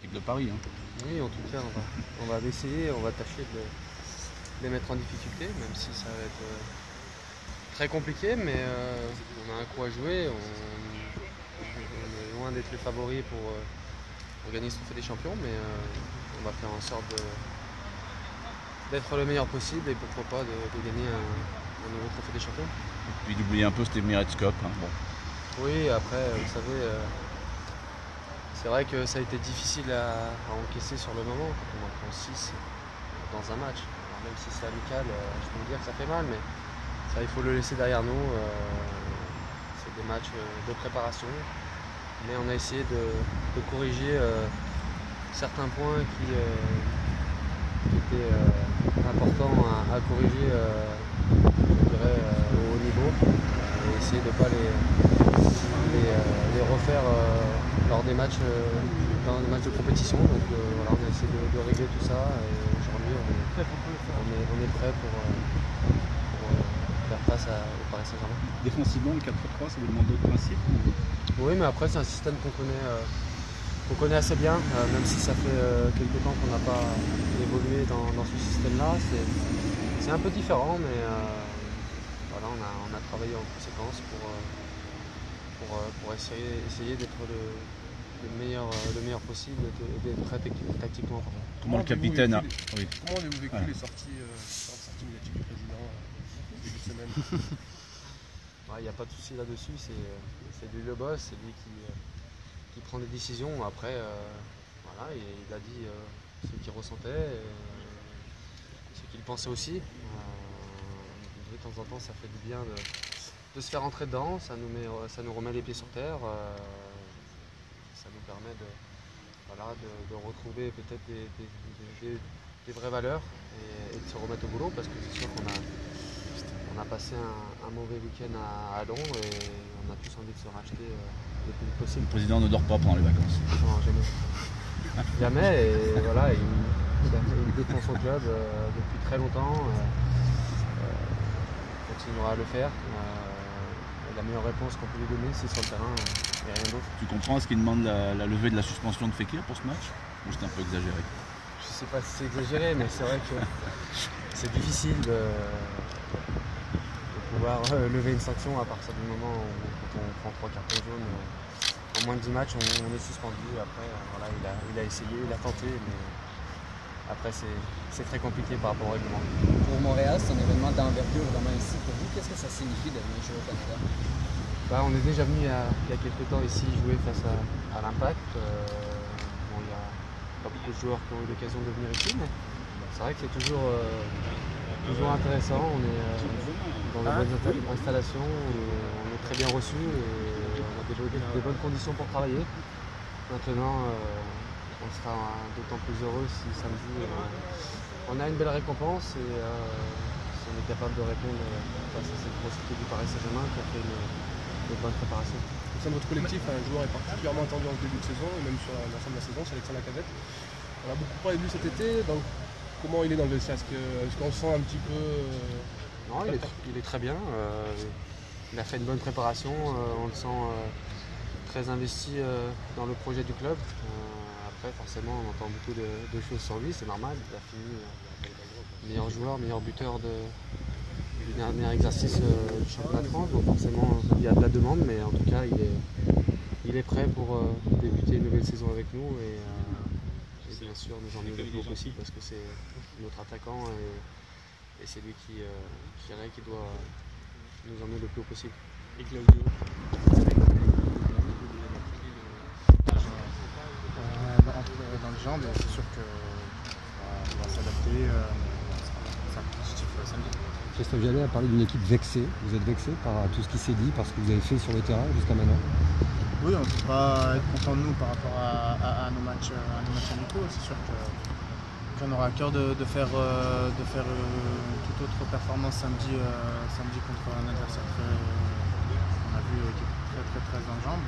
l'équipe de Paris. Hein. Oui, en tout cas, on va essayer, on va tâcher de les mettre en difficulté, même si ça va être très compliqué, mais on a un coup à jouer. On est loin d'être les favoris pour gagner ce trophée des champions, mais on va faire en sorte d'être le meilleur possible et pourquoi pas de gagner un nouveau trophée des champions. Et puis d'oublier un peu cette Emirates Cup. Hein. Bon. Oui, après, vous savez, c'est vrai que ça a été difficile à encaisser sur le moment quand on en prend 6 dans un match. Alors même si c'est amical, je peux vous dire que ça fait mal, mais ça, il faut le laisser derrière nous. C'est des matchs de préparation, mais on a essayé de corriger certains points qui étaient importants à corriger je dirais, au haut niveau et essayer de ne pas les refaire lors des matchs, dans des matchs de compétition. Donc voilà, on a essayé de régler tout ça et aujourd'hui on est prêt pour faire face au Paris Saint-Germain. Défensivement, le 4-3, ça vous demande d'autres principes ou... Oui, mais après c'est un système qu'on connaît assez bien, même si ça fait quelques temps qu'on n'a pas évolué dans ce système-là. C'est un peu différent, mais voilà, on a travaillé en conséquence pour essayer d'être le meilleur possible et d'être prêt tactiquement. Comment le capitaine a... Oui. Comment avez-vous vécu les sorties médiatiques du président début de semaine? Il n'y a pas de souci là-dessus, c'est lui le boss, c'est lui qui prend des décisions. Après, voilà, il a dit ce qu'il ressentait, ce qu'il pensait aussi. De temps en temps, ça fait du bien de se faire entrer dedans, ça nous remet les pieds sur terre, ça nous permet de retrouver peut-être des vraies valeurs et de se remettre au boulot, parce que c'est sûr qu'on a passé un mauvais week-end à Londres et on a tous envie de se racheter le plus vite possible. Le président ne dort pas pendant les vacances. Non, jamais. Jamais, et voilà, il défend son club depuis très longtemps. Il continuera à le faire. La meilleure réponse qu'on peut lui donner, c'est sur le terrain et rien d'autre. Tu comprends ce qu'il demande la levée de la suspension de Fekir pour ce match? Ou c'est un peu exagéré? Je ne sais pas si c'est exagéré, mais c'est vrai que c'est difficile de pouvoir lever une sanction à partir du moment où quand on prend 3 cartons jaunes en moins de 10 matchs, on est suspendu. Après, voilà, il a essayé, il a tenté, mais après c'est très compliqué par rapport au règlement. Pour Montréal, c'est un événement d'envergure vraiment ici. Pour vous, qu'est-ce que ça signifie de venir jouer au Canada? On est déjà venu il y a quelques temps ici jouer face à l'Impact. Il n'y a pas beaucoup de joueurs qui ont eu l'occasion de venir ici, mais c'est vrai que c'est toujours intéressant. On est dans de bonnes installations, on est très bien reçus et on a des bonnes conditions pour travailler. Maintenant, on sera d'autant plus heureux si samedi on a une belle récompense et si on est capable de répondre face à cette grosse équipe du Paris Saint-Germain qui a fait une bonne préparation. Au sein de votre collectif, un joueur est particulièrement attendu en ce début de saison et même sur l'ensemble de la saison, c'est Alexandre Lacazette. On a beaucoup parlé de lui cet été, donc comment il est dans le vestiaire? Est-ce qu'on le sent un petit peu Non, il est très bien. Il a fait une bonne préparation, on le sent très investi dans le projet du club. Après, forcément, on entend beaucoup de choses sur lui, c'est normal. Il a fini meilleur joueur, meilleur buteur du dernier exercice du championnat de France. Donc forcément, il y a de la demande, mais en tout cas, il est prêt pour débuter une nouvelle saison avec nous et bien sûr nous emmener le plus haut possible parce que c'est notre attaquant et c'est lui qui doit nous emmener le plus haut possible. Et Claudio? Dans le genre, c'est sûr qu'il va s'adapter, ça sera positif samedi. Christophe Jallet a parlé d'une équipe vexée. Vous êtes vexé par tout ce qui s'est dit, par ce que vous avez fait sur le terrain jusqu'à maintenant? Oui, on ne peut pas être content de nous par rapport à nos matchs amicaux. C'est sûr qu'on aura à cœur de faire une toute autre performance samedi contre un adversaire qu'on a vu qui est très dans le jambe.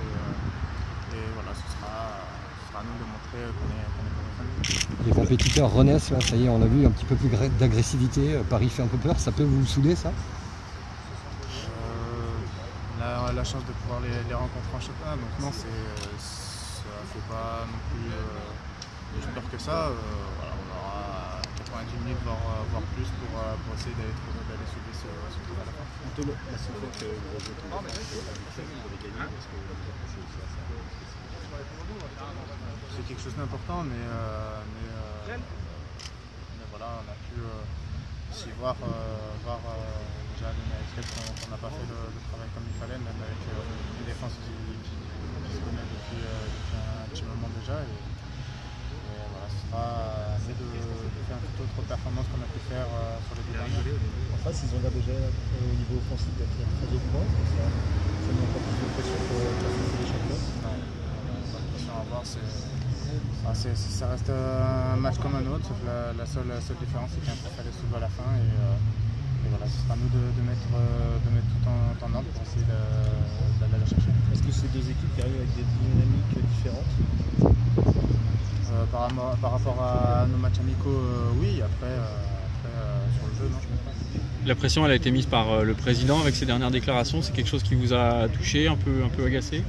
Et voilà, ce sera à nous de montrer qu'on est pas. Les compétiteurs renaissent, là, ça y est, on a vu un petit peu plus d'agressivité. Paris fait un peu peur, ça peut vous saouler ça? On a la chance de pouvoir les rencontrer en championnat, donc non, ça ne fait pas non plus j'espère que ça, voilà, on aura 90 minutes, voire plus pour essayer d'aller sauver ce truc à la fin. Antoine, la seule fois que vous avez joué contre vous avez gagné, est-ce que vous avez quelque chose à ça? C'est quelque chose d'important, mais voilà, on a pu aussi voir déjà avec qu'on n'a pas fait le travail comme il fallait, même avec une défense qui se connaît depuis un petit moment déjà. Et voilà, ce sera essayer de faire une toute autre performance qu'on a pu faire sur les 2 derniers. En face, ils ont l'air déjà au niveau offensif d'être très au point. Ça met encore plus de pression pour passer les champions. Non, pas de pression à avoir. Ça reste un match comme un autre, sauf la seule différence, c'est qu'il y a un fallait sous à la fin. Et voilà, ce sera à nous de mettre tout en ordre pour essayer d'aller la chercher. Est-ce que c'est 2 équipes qui arrivent avec des dynamiques différentes? Par rapport à nos matchs amicaux, oui. Après sur le jeu, non, je ne pense pas. La pression, elle a été mise par le président avec ses dernières déclarations. C'est quelque chose qui vous a touché, un peu agacé?